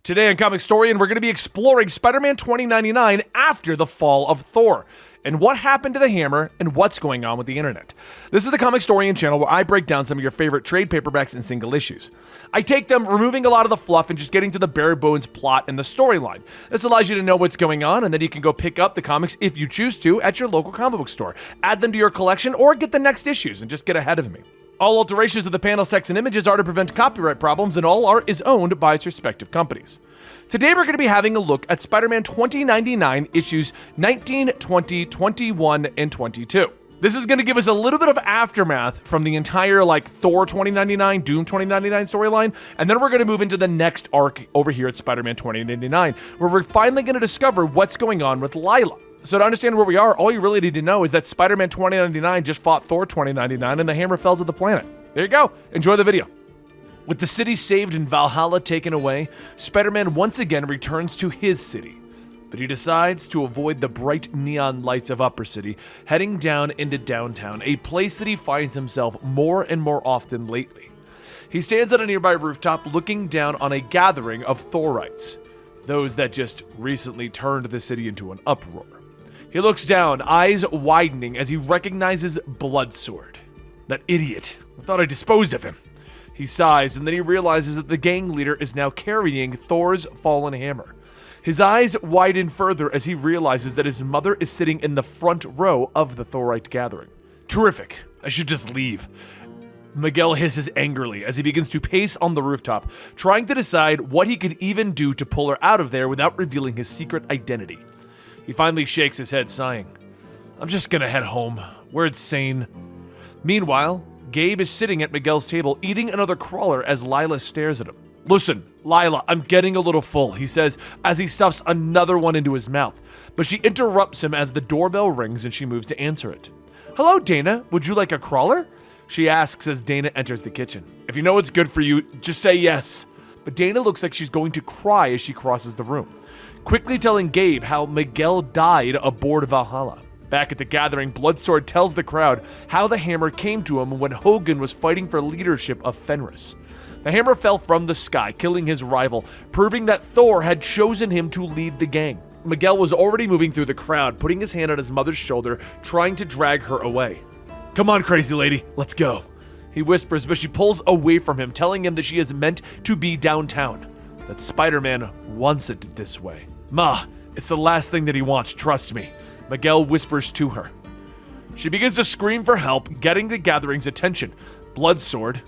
Today on Comicstorian, we're going to be exploring Spider-Man 2099 after the fall of Thor, and what happened to the hammer, and what's going on with the internet. This is the Comicstorian channel where I break down some of your favorite trade paperbacks and single issues. I take them, removing a lot of the fluff and just getting to the bare bones plot and the storyline. This allows you to know what's going on, and then you can go pick up the comics if you choose to at your local comic book store, add them to your collection, or get the next issues and just get ahead of me. All alterations of the panels, text, and images are to prevent copyright problems, and all art is owned by its respective companies. Today we're going to be having a look at Spider-Man 2099 issues 19, 20, 21, and 22. This is going to give us a little bit of aftermath from the entire Thor 2099, Doom 2099 storyline, and then we're going to move into the next arc over here at Spider-Man 2099, where we're finally going to discover what's going on with Lila. So to understand where we are, all you really need to know is that Spider-Man 2099 just fought Thor 2099 and the hammer fell to the planet. There you go. Enjoy the video. With the city saved and Valhalla taken away, Spider-Man once again returns to his city. But he decides to avoid the bright neon lights of Upper City, heading down into downtown, a place that he finds himself more and more often lately. He stands on a nearby rooftop looking down on a gathering of thorites, those that just recently turned the city into an uproar. He looks down, eyes widening as he recognizes Bloodsword. That idiot. I thought I disposed of him. He sighs, and then he realizes that the gang leader is now carrying Thor's fallen hammer. His eyes widen further as he realizes that his mother is sitting in the front row of the thorite gathering. Terrific. I should just leave. Miguel hisses angrily as he begins to pace on the rooftop, trying to decide what he could even do to pull her out of there without revealing his secret identity. He finally shakes his head, sighing. I'm just gonna head home, where it's sane. Meanwhile, Gabe is sitting at Miguel's table, eating another crawler as Lila stares at him. Listen, Lila, I'm getting a little full, he says as he stuffs another one into his mouth. But she interrupts him as the doorbell rings and she moves to answer it. Hello, Dana. Would you like a crawler? She asks as Dana enters the kitchen. If you know what's good for you, just say yes. But Dana looks like she's going to cry as she crosses the room, quickly telling Gabe how Miguel died aboard Valhalla. Back at the gathering, Bloodsword tells the crowd how the hammer came to him when Hogan was fighting for leadership of Fenris. The hammer fell from the sky, killing his rival, proving that Thor had chosen him to lead the gang. Miguel was already moving through the crowd, putting his hand on his mother's shoulder, trying to drag her away. Come on, crazy lady, let's go. He whispers, but she pulls away from him, telling him that she is meant to be downtown, that Spider-Man wants it this way. Ma, it's the last thing that he wants, trust me. Miguel whispers to her. She begins to scream for help, getting the gathering's attention. Bloodsword,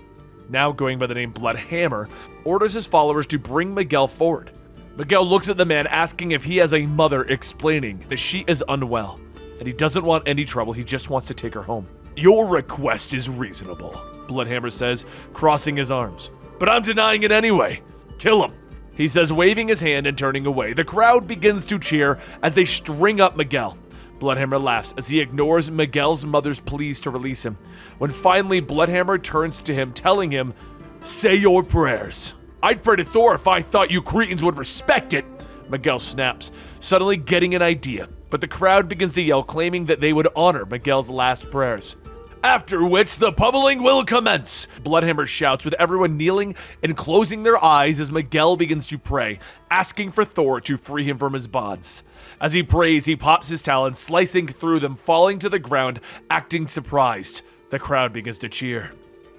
now going by the name Bloodhammer, orders his followers to bring Miguel forward. Miguel looks at the man, asking if he has a mother, explaining that she is unwell, and he doesn't want any trouble, he just wants to take her home. Your request is reasonable, Bloodhammer says, crossing his arms. But I'm denying it anyway. Kill him, he says, waving his hand and turning away. The crowd begins to cheer as they string up Miguel. Bloodhammer laughs as he ignores Miguel's mother's pleas to release him, when finally Bloodhammer turns to him, telling him, say your prayers. I'd pray to Thor if I thought you cretins would respect it. Miguel snaps, suddenly getting an idea, but the crowd begins to yell, claiming that they would honor Miguel's last prayers. After which, the pummeling will commence, Bloodhammer shouts, with everyone kneeling and closing their eyes as Miguel begins to pray, asking for Thor to free him from his bonds. As he prays, he pops his talons, slicing through them, falling to the ground, acting surprised. The crowd begins to cheer.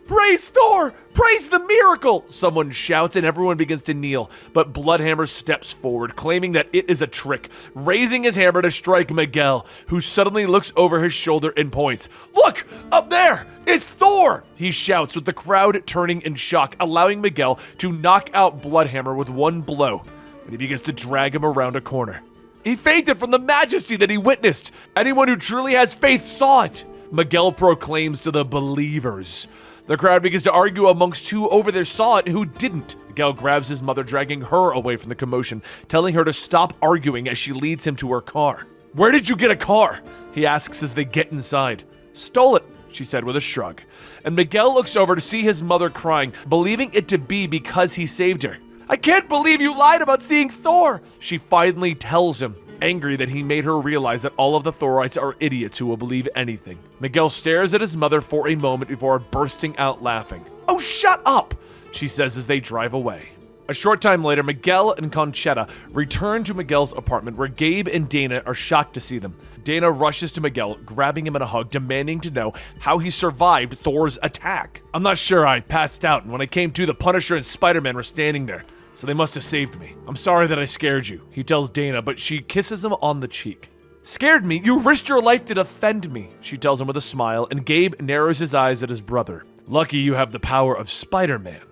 Praise Thor! Praise the miracle! Someone shouts and everyone begins to kneel, but Bloodhammer steps forward, claiming that it is a trick, raising his hammer to strike Miguel, who suddenly looks over his shoulder and points. Look! Up there! It's Thor! He shouts, with the crowd turning in shock, allowing Miguel to knock out Bloodhammer with one blow, when he begins to drag him around a corner. He fainted from the majesty that he witnessed. Anyone who truly has faith saw it, Miguel proclaims to the believers. The crowd begins to argue amongst who over there saw it and who didn't. Miguel grabs his mother, dragging her away from the commotion, telling her to stop arguing as she leads him to her car. Where did you get a car? He asks as they get inside. Stole it, she said with a shrug. And Miguel looks over to see his mother crying, believing it to be because he saved her. I can't believe you lied about seeing Thor, she finally tells him, angry that he made her realize that all of the Thorites are idiots who will believe anything. Miguel stares at his mother for a moment before bursting out laughing. Oh, shut up, she says as they drive away. A short time later, Miguel and Conchetta return to Miguel's apartment where Gabe and Dana are shocked to see them. Dana rushes to Miguel, grabbing him in a hug, demanding to know how he survived Thor's attack. "I'm not sure, I passed out, and when I came to, the Punisher and Spider-Man were standing there, so they must have saved me. I'm sorry that I scared you," he tells Dana, but she kisses him on the cheek. "Scared me? You risked your life to defend me," she tells him with a smile, and Gabe narrows his eyes at his brother. "Lucky you have the power of Spider-Man,"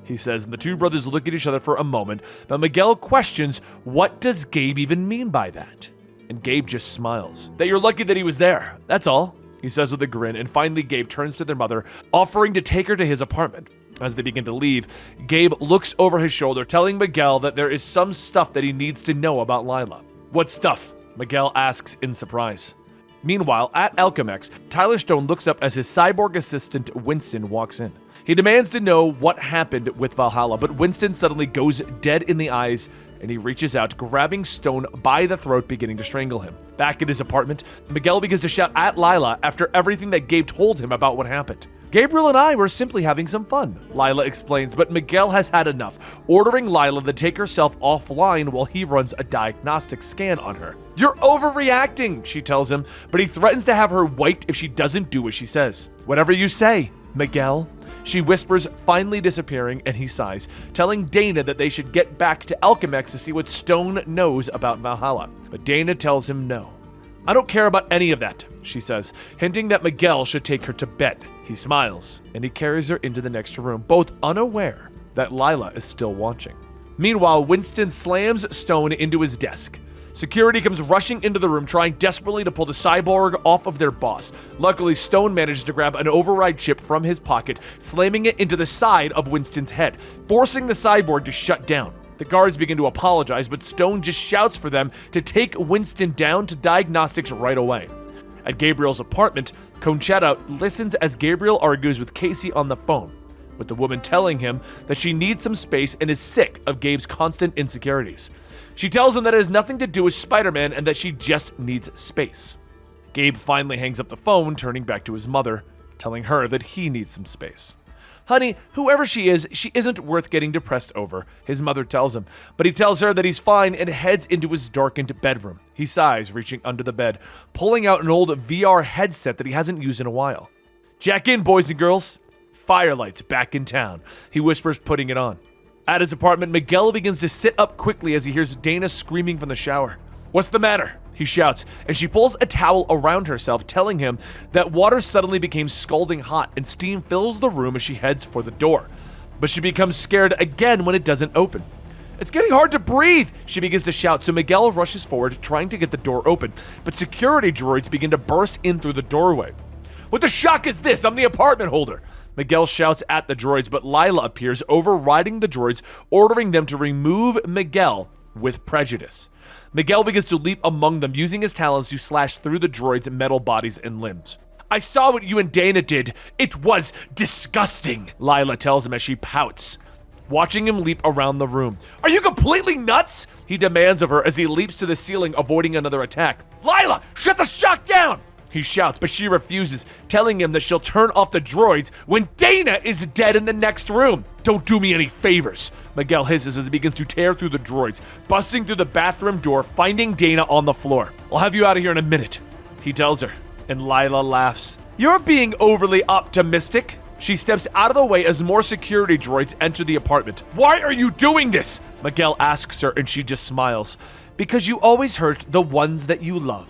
he says, and the two brothers look at each other for a moment, but Miguel questions, what does Gabe even mean by that? And Gabe just smiles. "That you're lucky that he was there, that's all," he says with a grin, and finally Gabe turns to their mother, offering to take her to his apartment. As they begin to leave, Gabe looks over his shoulder, telling Miguel that there is some stuff that he needs to know about Lila. "What stuff?" Miguel asks in surprise. Meanwhile, at Alchemex, Tyler Stone looks up as his cyborg assistant Winston walks in. He demands to know what happened with Valhalla, but Winston suddenly goes dead in the eyes, and he reaches out, grabbing Stone by the throat, beginning to strangle him. Back at his apartment, Miguel begins to shout at Lila after everything that Gabe told him about what happened. "Gabriel and I were simply having some fun," Lila explains, but Miguel has had enough, ordering Lila to take herself offline while he runs a diagnostic scan on her. "You're overreacting," she tells him, but he threatens to have her wiped if she doesn't do what she says. "Whatever you say, Miguel," she whispers, finally disappearing, and he sighs, telling Dana that they should get back to Alchemex to see what Stone knows about Valhalla. But Dana tells him no. "I don't care about any of that," she says, hinting that Miguel should take her to bed. He smiles, and he carries her into the next room, both unaware that Lila is still watching. Meanwhile, Winston slams Stone into his desk. Security comes rushing into the room, trying desperately to pull the cyborg off of their boss. Luckily, Stone manages to grab an override chip from his pocket, slamming it into the side of Winston's head, forcing the cyborg to shut down. The guards begin to apologize, but Stone just shouts for them to take Winston down to diagnostics right away. At Gabriel's apartment, Conchetta listens as Gabriel argues with Casey on the phone, with the woman telling him that she needs some space and is sick of Gabe's constant insecurities. She tells him that it has nothing to do with Spider-Man and that she just needs space. Gabe finally hangs up the phone, turning back to his mother, telling her that he needs some space. "Honey, whoever she isn't worth getting depressed over," his mother tells him, but he tells her that he's fine and heads into his darkened bedroom. He sighs, reaching under the bed, pulling out an old VR headset that he hasn't used in a while. "Jack in, boys and girls. Firelight's back in town," he whispers, putting it on. At his apartment, Miguel begins to sit up quickly as he hears Dana screaming from the shower. "What's the matter?" he shouts, and she pulls a towel around herself, telling him that water suddenly became scalding hot and steam fills the room as she heads for the door. But she becomes scared again when it doesn't open. "It's getting hard to breathe," she begins to shout, so Miguel rushes forward, trying to get the door open, but security droids begin to burst in through the doorway. "What the shock is this? I'm the apartment holder," Miguel shouts at the droids, but Lila appears, overriding the droids, ordering them to remove Miguel with prejudice. Miguel begins to leap among them, using his talons to slash through the droids' metal bodies and limbs. "I saw what you and Dana did. It was disgusting," Lila tells him as she pouts, watching him leap around the room. "Are you completely nuts?" he demands of her as he leaps to the ceiling, avoiding another attack. "Lila, shut the shock down!" he shouts, but she refuses, telling him that she'll turn off the droids when Dana is dead in the next room. "Don't do me any favors," Miguel hisses as he begins to tear through the droids, busting through the bathroom door, finding Dana on the floor. "I'll have you out of here in a minute," he tells her, and Lila laughs. "You're being overly optimistic." She steps out of the way as more security droids enter the apartment. "Why are you doing this?" Miguel asks her, and she just smiles. "Because you always hurt the ones that you love."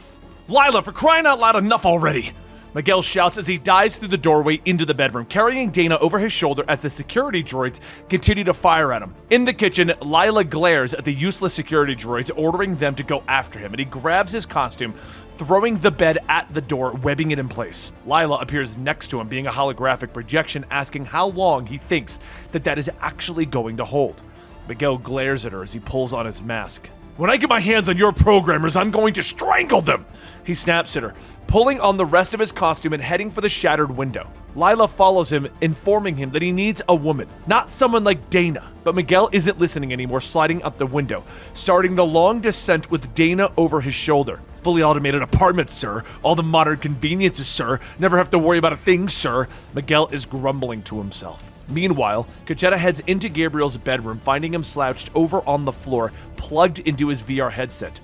"Lila, for crying out loud, enough already!" Miguel shouts as he dives through the doorway into the bedroom, carrying Dana over his shoulder as the security droids continue to fire at him. In the kitchen, Lila glares at the useless security droids, ordering them to go after him, and he grabs his costume, throwing the bed at the door, webbing it in place. Lila appears next to him, being a holographic projection, asking how long he thinks that is actually going to hold. Miguel glares at her as he pulls on his mask. "When I get my hands on your programmers, I'm going to strangle them!" He snaps at her, pulling on the rest of his costume and heading for the shattered window. Lila follows him, informing him that he needs a woman, not someone like Dana. But Miguel isn't listening anymore, sliding up the window, starting the long descent with Dana over his shoulder. "Fully automated apartment, sir. All the modern conveniences, sir. Never have to worry about a thing, sir." Miguel is grumbling to himself. Meanwhile, Conchetta heads into Gabriel's bedroom, finding him slouched over on the floor, plugged into his VR headset.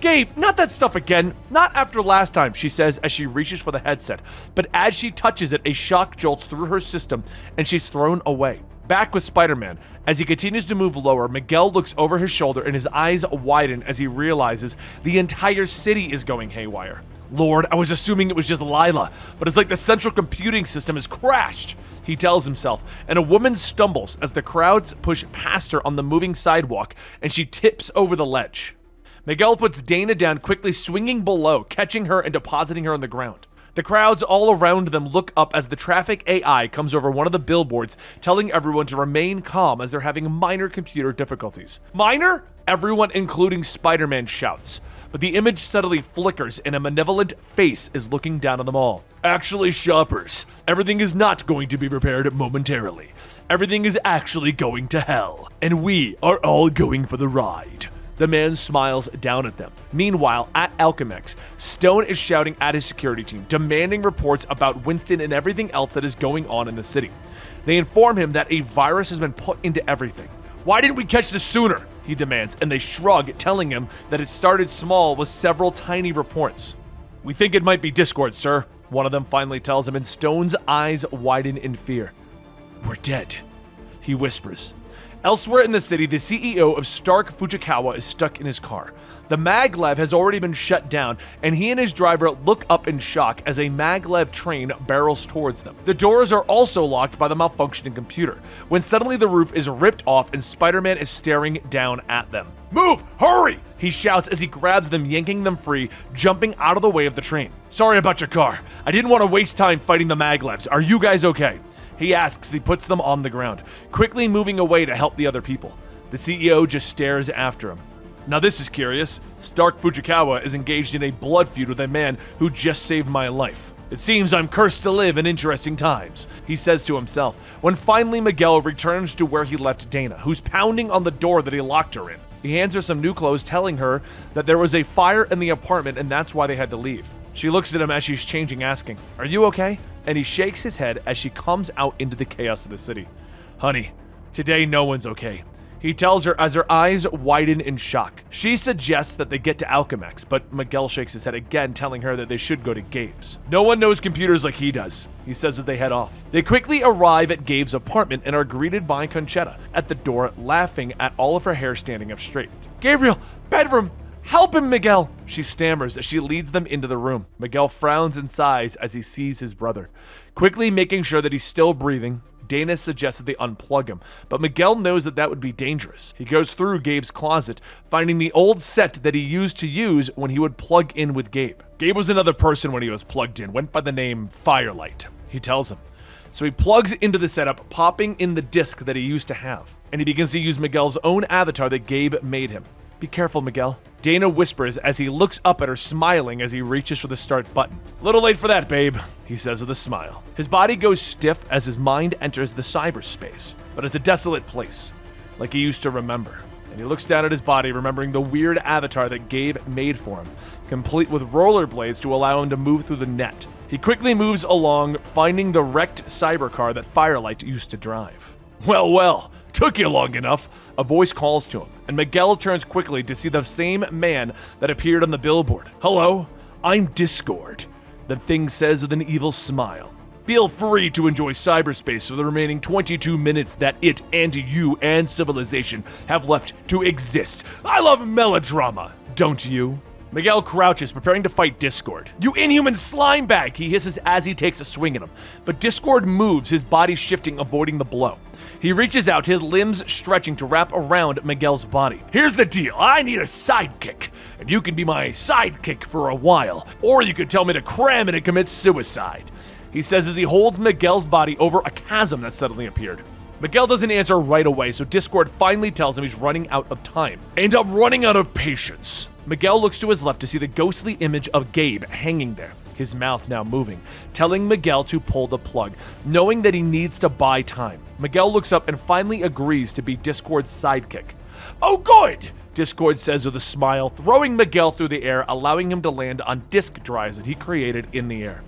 "Gabe, not that stuff again. Not after last time," she says as she reaches for the headset. But as she touches it, a shock jolts through her system and she's thrown away. Back with Spider-Man. As he continues to move lower, Miguel looks over his shoulder and his eyes widen as he realizes the entire city is going haywire. "Lord, I was assuming it was just Lila, but it's like the central computing system has crashed," he tells himself, and a woman stumbles as the crowds push past her on the moving sidewalk and she tips over the ledge. Miguel puts Dana down, quickly swinging below, catching her and depositing her on the ground. The crowds all around them look up as the traffic AI comes over one of the billboards, telling everyone to remain calm as they're having minor computer difficulties. "Minor?" Everyone, including Spider-Man, shouts. But the image suddenly flickers and a malevolent face is looking down on them all. "Actually, shoppers, everything is not going to be repaired momentarily. Everything is actually going to hell, and we are all going for the ride." The man smiles down at them. Meanwhile, at Alchemex, Stone is shouting at his security team, demanding reports about Winston and everything else that is going on in the city. They inform him that a virus has been put into everything. "Why didn't we catch this sooner?" he demands, and they shrug, telling him that it started small with several tiny reports. "We think it might be Discord, sir," one of them finally tells him, and Stone's eyes widen in fear. "We're dead," he whispers. Elsewhere in the city, the CEO of Stark Fujikawa is stuck in his car. The maglev has already been shut down, and he and his driver look up in shock as a maglev train barrels towards them. The doors are also locked by the malfunctioning computer, when suddenly the roof is ripped off and Spider-Man is staring down at them. "Move! Hurry!" he shouts as he grabs them, yanking them free, jumping out of the way of the train. "Sorry about your car. I didn't want to waste time fighting the maglevs. Are you guys okay?" he asks as he puts them on the ground, quickly moving away to help the other people. The CEO just stares after him. Now this is curious. Stark Fujikawa is engaged in a blood feud with a man who just saved my life. "It seems I'm cursed to live in interesting times," he says to himself, when finally Miguel returns to where he left Dana, who's pounding on the door that he locked her in. He hands her some new clothes, telling her that there was a fire in the apartment and that's why they had to leave. She looks at him as she's changing, asking, "Are you okay?" And he shakes his head as she comes out into the chaos of the city. "Honey, today no one's okay," he tells her as her eyes widen in shock. She suggests that they get to Alchemex, but Miguel shakes his head again, telling her that they should go to Gabe's. "No one knows computers like he does," he says as they head off. They quickly arrive at Gabe's apartment and are greeted by Conchetta at the door, laughing at all of her hair standing up straight. "Gabriel, bedroom! Help him, Miguel!" she stammers as she leads them into the room. Miguel frowns and sighs as he sees his brother. Quickly making sure that he's still breathing, Dana suggests that they unplug him, but Miguel knows that that would be dangerous. He goes through Gabe's closet, finding the old set that he used to use when he would plug in with Gabe. Gabe was another person when he was plugged in, went by the name Firelight, he tells him. So he plugs into the setup, popping in the disc that he used to have, and he begins to use Miguel's own avatar that Gabe made him. "Be careful, Miguel," Dana whispers as he looks up at her, smiling as he reaches for the start button. "Little late for that, babe," he says with a smile. His body goes stiff as his mind enters the cyberspace, but it's a desolate place, like he used to remember. And he looks down at his body, remembering the weird avatar that Gabe made for him, complete with rollerblades to allow him to move through the net. He quickly moves along, finding the wrecked cybercar that Firelight used to drive. Well, took you long enough," a voice calls to him, and Miguel turns quickly to see the same man that appeared on the billboard. "Hello, I'm Discord," the thing says with an evil smile. "Feel free to enjoy cyberspace for the remaining 22 minutes that it and you and civilization have left to exist. I love melodrama, don't you?" Miguel crouches, preparing to fight Discord. "You inhuman slime bag," he hisses as he takes a swing at him, but Discord moves, his body shifting, avoiding the blow. He reaches out, his limbs stretching to wrap around Miguel's body. "Here's the deal, I need a sidekick, and you can be my sidekick for a while, or you could tell me to cram in and commit suicide," he says as he holds Miguel's body over a chasm that suddenly appeared. Miguel doesn't answer right away, so Discord finally tells him he's running out of time. "And I'm running out of patience." Miguel looks to his left to see the ghostly image of Gabe hanging there, his mouth now moving, telling Miguel to pull the plug, knowing that he needs to buy time. Miguel looks up and finally agrees to be Discord's sidekick. "Oh, good," Discord says with a smile, throwing Miguel through the air, allowing him to land on disk drives that he created in the air.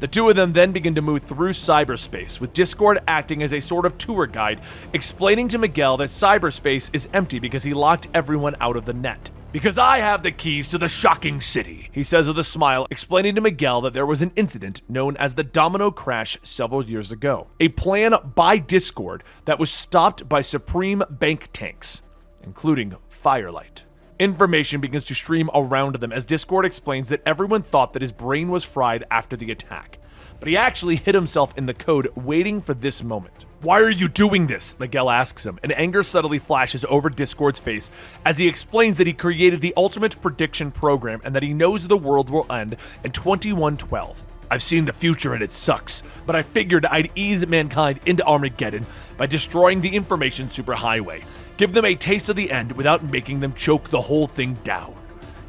The two of them then begin to move through cyberspace, with Discord acting as a sort of tour guide, explaining to Miguel that cyberspace is empty because he locked everyone out of the net. "Because I have the keys to the shocking city," he says with a smile, explaining to Miguel that there was an incident known as the Domino Crash several years ago. A plan by Discord that was stopped by Supreme bank tanks, including Firelight. Information begins to stream around them as Discord explains that everyone thought that his brain was fried after the attack, but he actually hid himself in the code waiting for this moment. "Why are you doing this?" Miguel asks him, and anger subtly flashes over Discord's face as he explains that he created the ultimate prediction program and that he knows the world will end in 2112. "I've seen the future and it sucks, but I figured I'd ease mankind into Armageddon by destroying the information superhighway, give them a taste of the end without making them choke the whole thing down,"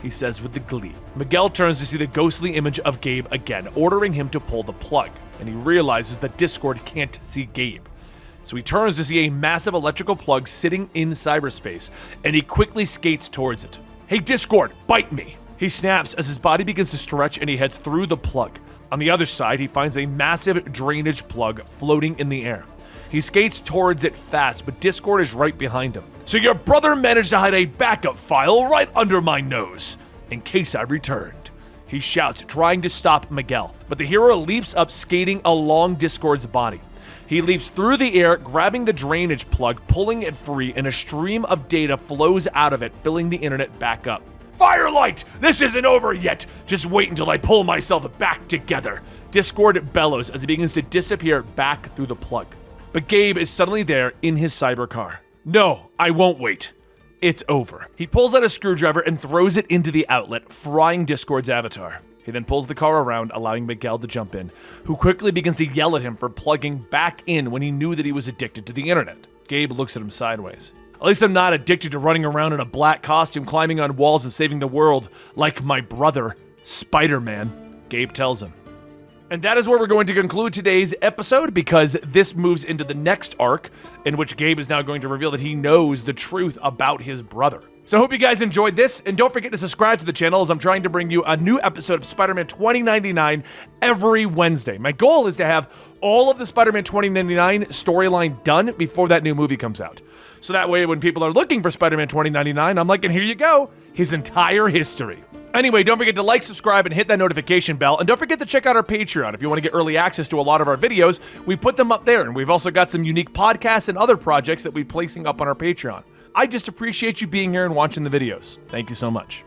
he says with the glee. Miguel turns to see the ghostly image of Gabe again, ordering him to pull the plug, and he realizes that Discord can't see Gabe. So he turns to see a massive electrical plug sitting in cyberspace, and he quickly skates towards it. "Hey Discord, bite me!" He snaps as his body begins to stretch and he heads through the plug. On the other side, he finds a massive drainage plug floating in the air. He skates towards it fast, but Discord is right behind him. "So your brother managed to hide a backup file right under my nose, in case I returned," he shouts, trying to stop Miguel. But the hero leaps up, skating along Discord's body. He leaps through the air, grabbing the drainage plug, pulling it free, and a stream of data flows out of it, filling the internet back up. "Firelight! This isn't over yet! Just wait until I pull myself back together!" Discord bellows as he begins to disappear back through the plug. But Gabe is suddenly there in his cyber car. "No, I won't wait. It's over." He pulls out a screwdriver and throws it into the outlet, frying Discord's avatar. He then pulls the car around, allowing Miguel to jump in, who quickly begins to yell at him for plugging back in when he knew that he was addicted to the internet. Gabe looks at him sideways. "At least I'm not addicted to running around in a black costume, climbing on walls and saving the world, like my brother, Spiderman," Gabe tells him. And that is where we're going to conclude today's episode, because this moves into the next arc, in which Gabe is now going to reveal that he knows the truth about his brother. So I hope you guys enjoyed this, and don't forget to subscribe to the channel as I'm trying to bring you a new episode of Spider-Man 2099 every Wednesday. My goal is to have all of the Spider-Man 2099 storyline done before that new movie comes out. So that way, when people are looking for Spider-Man 2099, I'm like, and here you go, his entire history. Anyway, don't forget to like, subscribe, and hit that notification bell. And don't forget to check out our Patreon if you want to get early access to a lot of our videos. We put them up there, and we've also got some unique podcasts and other projects that we're placing up on our Patreon. I just appreciate you being here and watching the videos. Thank you so much.